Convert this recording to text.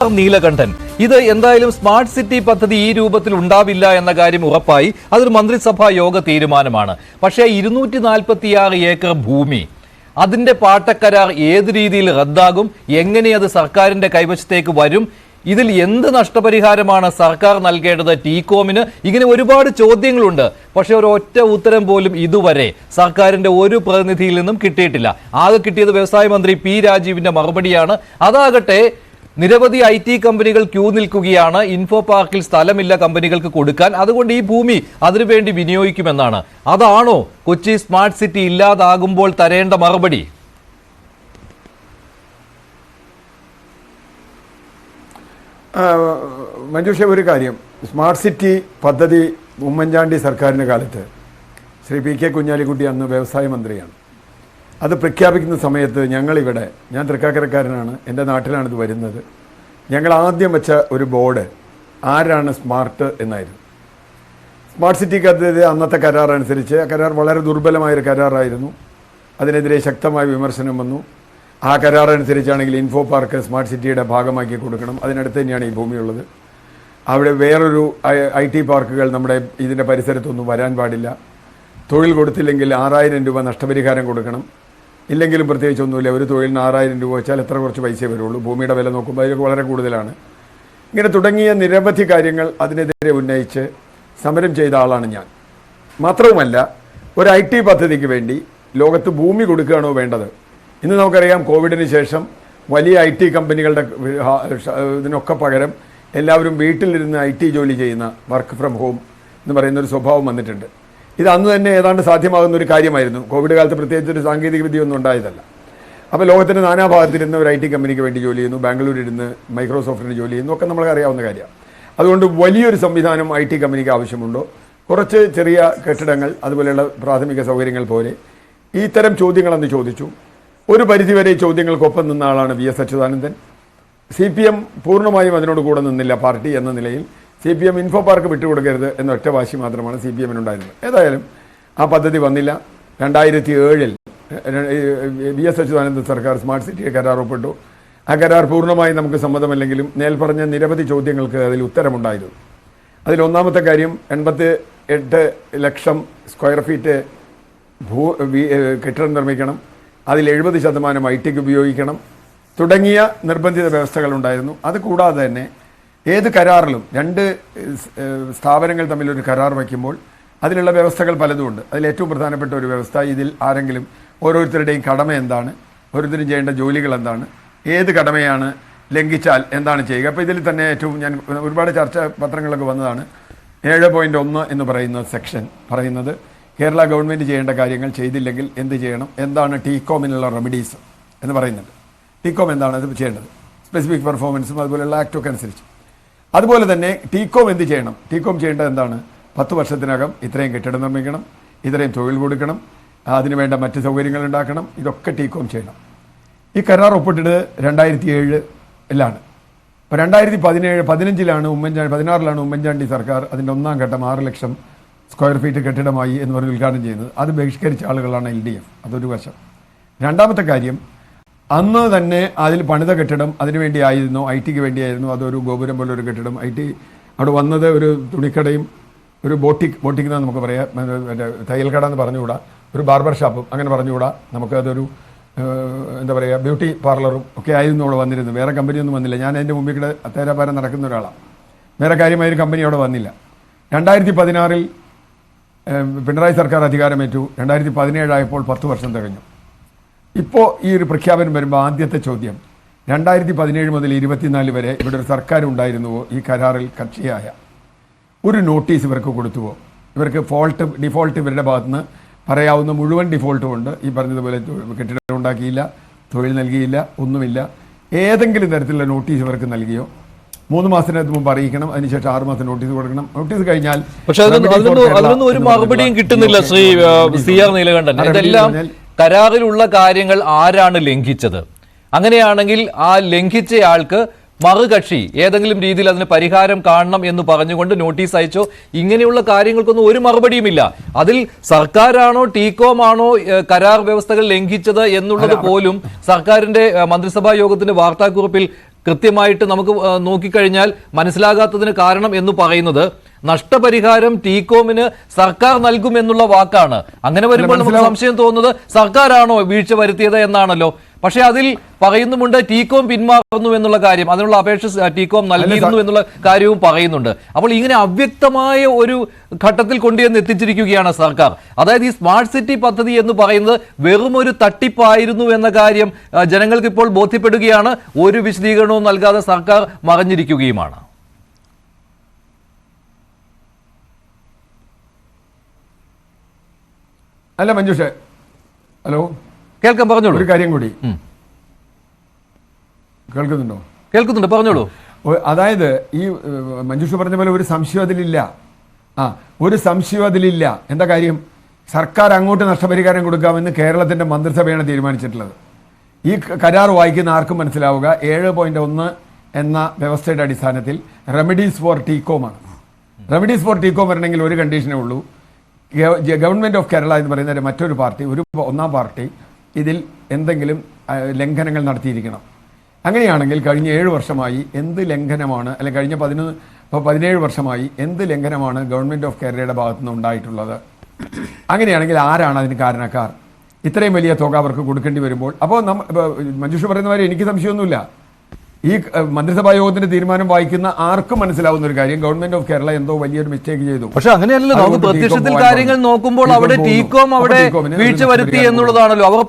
നീലകണ്ഠൻ, ഇത് എന്തായാലും smart city പദ്ധതി ഈ രൂപത്തിൽ ഉണ്ടാവില്ല എന്ന കാര്യം ഉറപ്പായി. അതൊരു മന്ത്രിസഭാ യോഗ തീരുമാനമാണ്. പക്ഷേ 246 ഏക്കർ ഭൂമി, അതിന്റെ പാട്ടക്കരാർ ഏത് രീതിയിൽ റദ്ദാകും, എങ്ങനെ അത് സർക്കാരിന്റെ കൈവശത്തേക്ക് വരും, ഇതിൽ എന്ത് നഷ്ടപരിഹാരമാണ് സർക്കാർ നൽകേണ്ടത് ടീകോമിന്, ഇങ്ങനെ ഒരുപാട് ചോദ്യങ്ങളുണ്ട്. പക്ഷെ ഒരൊറ്റ ഉത്തരം പോലും ഇതുവരെ സർക്കാരിന്റെ ഒരു പ്രതിനിധിയിൽ നിന്നും കിട്ടിയിട്ടില്ല. ആകെ കിട്ടിയത് വ്യവസായ മന്ത്രി പി രാജീവിന്റെ മറുപടിയാണ്. അതാകട്ടെ നിരവധി IT കമ്പനികൾ ക്യൂ നിൽക്കുകയാണ്. ഇൻഫോ പാർക്കിൽ സ്ഥലമില്ല കമ്പനികൾക്ക് കൊടുക്കാൻ, അതുകൊണ്ട് ഈ ഭൂമി അതിനുവേണ്ടി വിനിയോഗിക്കുമെന്നാണ്. അതാണോ കൊച്ചി സ്മാർട്ട് സിറ്റി ഇല്ലാതാകുമ്പോൾ തരേണ്ട മറുപടി? മഞ്ജുഷ, ഒരു കാര്യം, സ്മാർട്ട് സിറ്റി പദ്ധതി ഉമ്മൻചാണ്ടി സർക്കാരിൻ്റെ കാലത്ത് ശ്രീ PK കുഞ്ഞാലിക്കുട്ടി അന്ന് വ്യവസായ മന്ത്രിയാണ്. അത് പ്രഖ്യാപിക്കുന്ന സമയത്ത് ഞങ്ങളിവിടെ, ഞാൻ തൃക്കാക്കരക്കാരനാണ്, എൻ്റെ നാട്ടിലാണിത് വരുന്നത്, ഞങ്ങൾ ആദ്യം വെച്ച ഒരു ബോർഡ് ആരാണ് സ്മാർട്ട് എന്നായിരുന്നു. സ്മാർട്ട് സിറ്റി പദ്ധതി അന്നത്തെ കരാർ അനുസരിച്ച്, ആ കരാർ വളരെ ദുർബലമായൊരു കരാറായിരുന്നു. അതിനെതിരെ ശക്തമായ വിമർശനം വന്നു. ആ കരാർ അനുസരിച്ചാണെങ്കിൽ ഇൻഫോ പാർക്ക് സ്മാർട്ട് സിറ്റിയുടെ ഭാഗമാക്കി കൊടുക്കണം. അതിനടുത്ത് തന്നെയാണ് ഈ ഭൂമിയുള്ളത്. അവിടെ വേറൊരു IT പാർക്കുകൾ നമ്മുടെ ഇതിൻ്റെ പരിസരത്തൊന്നും വരാൻ പാടില്ല. തൊഴിൽ കൊടുത്തില്ലെങ്കിൽ 6000 രൂപ നഷ്ടപരിഹാരം കൊടുക്കണം. ഇല്ലെങ്കിലും പ്രത്യേകിച്ചൊന്നുമില്ല. ഒരു തൊഴിലിന് 6000 രൂപ വെച്ചാൽ എത്ര കുറച്ച് പൈസയെ വരുള്ളൂ. ഭൂമിയുടെ വില നോക്കുമ്പോൾ അതിലൊക്കെ വളരെ കൂടുതലാണ്. ഇങ്ങനെ തുടങ്ങിയ നിരവധി കാര്യങ്ങൾ അതിനെതിരെ ഉന്നയിച്ച് സമരം ചെയ്ത ആളാണ് ഞാൻ. മാത്രവുമല്ല, ഒരു IT പദ്ധതിക്ക് വേണ്ടി ലോകത്ത് ഭൂമി കൊടുക്കുകയാണോ വേണ്ടത്? ഇന്ന് നമുക്കറിയാം, കോവിഡിന് ശേഷം വലിയ IT കമ്പനികളുടെ ഇതിനൊക്കെ പകരം എല്ലാവരും വീട്ടിലിരുന്ന് IT ജോലി ചെയ്യുന്ന വർക്ക് ഫ്രം ഹോം എന്ന് പറയുന്ന ഒരു സ്വഭാവം വന്നിട്ടുണ്ട്. ഇത് അന്ന് തന്നെ ഏതാണ്ട് സാധ്യമാകുന്ന ഒരു കാര്യമായിരുന്നു. കോവിഡ് കാലത്ത് പ്രത്യേകിച്ചൊരു സാങ്കേതിക വിദ്യയൊന്നും ഉണ്ടായതല്ല. അപ്പോൾ ലോകത്തിൻ്റെ നാനാഭാഗത്തിരുന്ന് ഒരു IT കമ്പനിക്ക് വേണ്ടി ജോലി ചെയ്യുന്നു, ബാംഗ്ലൂരിരുന്ന് മൈക്രോസോഫ്റ്റിന് ജോലി ചെയ്യുന്നു, ഒക്കെ നമുക്ക് അറിയാവുന്ന കാര്യമാണ്. അതുകൊണ്ട് വലിയൊരു സംവിധാനം IT കമ്പനിക്ക് ആവശ്യമുണ്ടോ? കുറച്ച് ചെറിയ കെട്ടിടങ്ങൾ, അതുപോലെയുള്ള പ്രാഥമിക സൗകര്യങ്ങൾ പോലെ ഇത്തരം ചോദ്യങ്ങളെന്ന് ചോദിച്ചു. ഒരു പരിധിവരെ ചോദ്യങ്ങൾക്കൊപ്പം നിന്ന ആളാണ് VS അച്യുതാനന്ദൻ. CPM പൂർണ്ണമായും അതിനോട് കൂടെ നിന്നില്ല. പാർട്ടി എന്ന നിലയിൽ CPM ഇൻഫോ പാർക്ക് വിട്ടുകൊടുക്കരുത് എന്ന ഒറ്റ വാശി മാത്രമാണ് CPMനുണ്ടായിരുന്നത്. ഏതായാലും ആ പദ്ധതി വന്നില്ല. 2007 VS അച്യുതാനന്ദൻ സർക്കാർ സ്മാർട്ട് സിറ്റിയെ കരാർ ഒപ്പിട്ടു. ആ കരാർ പൂർണ്ണമായി നമുക്ക് സമ്മതമല്ലെങ്കിലും മേൽപ്പറഞ്ഞ നിരവധി ചോദ്യങ്ങൾക്ക് അതിൽ ഉത്തരമുണ്ടായിരുന്നു. അതിലൊന്നാമത്തെ കാര്യം, 88 ലക്ഷം സ്ക്വയർ ഫീറ്റ് കെട്ടിടം നിർമ്മിക്കണം, അതിൽ 70% ITക്ക് ഉപയോഗിക്കണം തുടങ്ങിയ നിർബന്ധിത വ്യവസ്ഥകളുണ്ടായിരുന്നു. അതുകൂടാതെ തന്നെ ഏത് കരാറിലും രണ്ട് സ്ഥാപനങ്ങൾ തമ്മിലൊരു കരാർ വയ്ക്കുമ്പോൾ അതിലുള്ള വ്യവസ്ഥകൾ പലതുമുണ്ട്. അതിലേറ്റവും പ്രധാനപ്പെട്ട ഒരു വ്യവസ്ഥ, ഇതിൽ ആരെങ്കിലും ഓരോരുത്തരുടെയും കടമ എന്താണ്, ഓരോരുത്തരും ചെയ്യേണ്ട ജോലികൾ എന്താണ്, ഏത് കടമയാണ് ലംഘിച്ചാൽ എന്താണ് ചെയ്യുക. അപ്പോൾ ഇതിൽ തന്നെ ഏറ്റവും ഞാൻ ഒരുപാട് ചർച്ചാ പത്രങ്ങളൊക്കെ വന്നതാണ് 7.1 എന്ന് പറയുന്ന സെക്ഷൻ പറയുന്നത് കേരള ഗവൺമെൻറ് ചെയ്യേണ്ട കാര്യങ്ങൾ ചെയ്തില്ലെങ്കിൽ എന്ത് ചെയ്യണം, എന്താണ് ടീകോമിനുള്ള റെമഡീസ് എന്ന് പറയുന്നുണ്ട്. ടീകോം എന്താണ് അത് ചെയ്യേണ്ടത്, സ്പെസിഫിക് പെർഫോമൻസും അതുപോലെയുള്ള ആക്റ്റൊക്കെ അനുസരിച്ച്. അതുപോലെ തന്നെ ടീകോം എന്ത് ചെയ്യണം, ടീകോം ചെയ്യേണ്ടത് എന്താണ്, 10 വർഷത്തിനകം ഇത്രയും കെട്ടിടം നിർമ്മിക്കണം, ഇത്രയും തൊഴിൽ കൊടുക്കണം, അതിനുവേണ്ട മറ്റ് സൗകര്യങ്ങൾ ഉണ്ടാക്കണം, ഇതൊക്കെ ടീകോം ചെയ്യണം. ഈ കരാർ ഒപ്പിട്ടത് 2007 അപ്പോൾ 2015 ഉമ്മൻചാണ്ടി സർക്കാർ അതിൻ്റെ ഒന്നാം ഘട്ടം 6 ലക്ഷം സ്ക്വയർ ഫീറ്റ് കെട്ടിടമായി എന്ന് പറഞ്ഞ് ഉദ്ഘാടനം ചെയ്യുന്നത്. അത് ബഹിഷ്കരിച്ച ആളുകളാണ് LDF. അതൊരു വശം. രണ്ടാമത്തെ കാര്യം, അന്ന് തന്നെ അതിൽ പണിത കെട്ടിടം അതിനുവേണ്ടി ആയിരുന്നു, ITക്ക് വേണ്ടിയായിരുന്നു. അതൊരു ഗോപുരം പോലെ ഒരു കെട്ടിടം. IT അവിടെ വന്നത് ഒരു തുണിക്കടയും ഒരു ബോട്ടിക് എന്ന് നമുക്ക് പറയാം, തയ്യൽക്കട എന്ന് പറഞ്ഞുകൂടാ, ഒരു ബാർബർ ഷാപ്പും അങ്ങനെ പറഞ്ഞുകൂടാ, നമുക്കതൊരു എന്താ പറയുക, ബ്യൂട്ടി പാർലറും ഒക്കെ ആയിരുന്നു അവിടെ വന്നിരുന്നത്. വേറെ കമ്പനിയൊന്നും വന്നില്ല. ഞാൻ അതിൻ്റെ മുമ്പിൽ കൂടെ തേരാപാരം നടക്കുന്ന ഒരാളാണ്. വേറെ കാര്യമായൊരു കമ്പനി അവിടെ വന്നില്ല. 2016 പിണറായി സർക്കാർ അധികാരമേറ്റു. 2017 ആയപ്പോൾ 10 വർഷം തികഞ്ഞു. ഇപ്പോൾ ഈ ഒരു പ്രഖ്യാപനം വരുമ്പോൾ ആദ്യത്തെ ചോദ്യം, 2017 മുതൽ 24 വരെ ഇവിടെ ഒരു സർക്കാർ ഉണ്ടായിരുന്നുവോ, ഈ കരാറിൽ കക്ഷിയായ ഒരു നോട്ടീസ് ഇവർക്ക് കൊടുത്തുവോ? ഇവർക്ക് ഡിഫോൾട്ട് ഇവരുടെ ഭാഗത്തുനിന്ന് പറയാവുന്ന മുഴുവൻ ഡിഫോൾട്ടും ഉണ്ട്. ഈ പറഞ്ഞതുപോലെ കെട്ടിടം ഉണ്ടാക്കിയില്ല, തൊഴിൽ നൽകിയില്ല, ഒന്നുമില്ല. ഏതെങ്കിലും തരത്തിലുള്ള നോട്ടീസ് ഇവർക്ക് നൽകിയോ? 3 മാസത്തിനകത്ത് മുമ്പ് അറിയിക്കണം, അതിനുശേഷം 6 മാസം നോട്ടീസ് കൊടുക്കണം. നോട്ടീസ് കഴിഞ്ഞാൽ പക്ഷേ അതിനൊന്നും ഒരു മറുപടിയും കിട്ടുന്നില്ല ശ്രീ CR നീലകണ്ഠൻ. ഇതെല്ലാം കരാറിലുള്ള കാര്യങ്ങൾ ആരാണ് ലംഘിച്ചത്? അങ്ങനെയാണെങ്കിൽ ആ ലംഘിച്ചയാൾക്ക് മറുകക്ഷി ഏതെങ്കിലും രീതിയിൽ അതിന് പരിഹാരം കാണണം എന്ന് പറഞ്ഞുകൊണ്ട് നോട്ടീസ് അയച്ചോ? ഇങ്ങനെയുള്ള കാര്യങ്ങൾക്കൊന്നും ഒരു മറുപടിയുമില്ല. അതിൽ സർക്കാരാണോ ടീകോം ആണോ കരാർ വ്യവസ്ഥകൾ ലംഘിച്ചത് എന്നുള്ളത് പോലും സർക്കാരിന്റെ മന്ത്രിസഭാ യോഗത്തിന്റെ വാർത്താക്കുറിപ്പിൽ കൃത്യമായിട്ട് നമുക്ക് നോക്കിക്കഴിഞ്ഞാൽ മനസ്സിലാകാത്തതിന് കാരണം എന്ന് പറയുന്നത് നഷ്ടപരിഹാരം ടീകോമിന് സർക്കാർ നൽകുമെന്നുള്ള വാക്കാണ്. അങ്ങനെ വരുമ്പോൾ നമുക്ക് സംശയം തോന്നുന്നത് സർക്കാരാണോ വീഴ്ച വരുത്തിയത് എന്നാണല്ലോ. പക്ഷെ അതിൽ പറയുന്നുമുണ്ട് ടീകോം പിന്മാറുന്നു എന്നുള്ള കാര്യം, അതിനുള്ള അപേക്ഷ ടീകോം നൽകിയിരുന്നു എന്നുള്ള കാര്യവും പറയുന്നുണ്ട്. അപ്പോൾ ഇങ്ങനെ അവ്യക്തമായ ഒരു ഘട്ടത്തിൽ കൊണ്ടുവന്ന് എത്തിച്ചിരിക്കുകയാണ് സർക്കാർ. അതായത് ഈ സ്മാർട്ട് സിറ്റി പദ്ധതി എന്ന് പറയുന്നത് വെറും ഒരു തട്ടിപ്പായിരുന്നു എന്ന കാര്യം ജനങ്ങൾക്ക് ഇപ്പോൾ ബോധ്യപ്പെടുകയാണ്. ഒരു വിശദീകരണവും നൽകാതെ സർക്കാർ മറഞ്ഞിരിക്കുകയുമാണ്. അല്ല മഞ്ജുഷ, ഹലോ, കേൾക്കാം, പറഞ്ഞോളൂ. ഒരു കാര്യം കൂടി കേൾക്കുന്നുണ്ടോ? കേൾക്കുന്നുണ്ട്, പറഞ്ഞോളൂ. അതായത് ഈ മഞ്ജുഷ പറഞ്ഞ പോലെ ഒരു സംശയം അതിലില്ല. ഒരു സംശയം അതിലില്ല. എന്താ കാര്യം? സർക്കാർ അങ്ങോട്ട് നഷ്ടപരിഹാരം കൊടുക്കാമെന്ന് കേരളത്തിന്റെ മന്ത്രിസഭയാണ് തീരുമാനിച്ചിട്ടുള്ളത്. ഈ കരാർ വായിക്കുന്ന ആർക്കും മനസ്സിലാവുക 7.1 എന്ന വ്യവസ്ഥയുടെ അടിസ്ഥാനത്തിൽ റെമഡീസ് ഫോർ ടീകോമാണ്. റെമഡീസ് ഫോർ ടീകോം വരണമെങ്കിൽ ഒരു കണ്ടീഷനേ ഉള്ളൂ. ഗവൺമെന്റ് ഓഫ് കേരള എന്ന് പറയുന്ന മറ്റൊരു പാർട്ടി, ഒന്നാം പാർട്ടി ഇതിൽ എന്തെങ്കിലും ലംഘനങ്ങൾ നടത്തിയിരിക്കണം. അങ്ങനെയാണെങ്കിൽ കഴിഞ്ഞ 7 വർഷമായി എന്ത് ലംഘനമാണ്, അല്ലെങ്കിൽ കഴിഞ്ഞ 17 വർഷമായി എന്ത് ലംഘനമാണ് ഗവൺമെന്റ് ഓഫ് കേരളയുടെ ഭാഗത്തുനിന്ന് ഉണ്ടായിട്ടുള്ളത്? അങ്ങനെയാണെങ്കിൽ ആരാണ് അതിന് കാരണക്കാർ? ഇത്രയും വലിയ തുക അവർക്ക് കൊടുക്കേണ്ടി വരുമ്പോൾ അപ്പോൾ മഞ്ജുഷ പറയുന്ന മാതിരി എനിക്ക് സംശയമൊന്നുമില്ല. ഈ മന്ത്രിസഭാ യോഗത്തിന്റെ തീരുമാനം വായിക്കുന്ന ആർക്കും മനസ്സിലാവുന്ന ഒരു കാര്യം, ഗവൺമെന്റ് ഓഫ് കേരള എന്തോ വലിയൊരു മിസ്റ്റേക്ക് ചെയ്തു. പക്ഷെ അങ്ങനെയല്ലല്ലോ, നമുക്ക് പ്രത്യക്ഷത്തിൽ കാര്യങ്ങൾ നോക്കുമ്പോൾ അവിടെ ടീകോം അവിടെ വീഴ്ച വരുത്തി എന്നുള്ളതാണല്ലോ. അവർ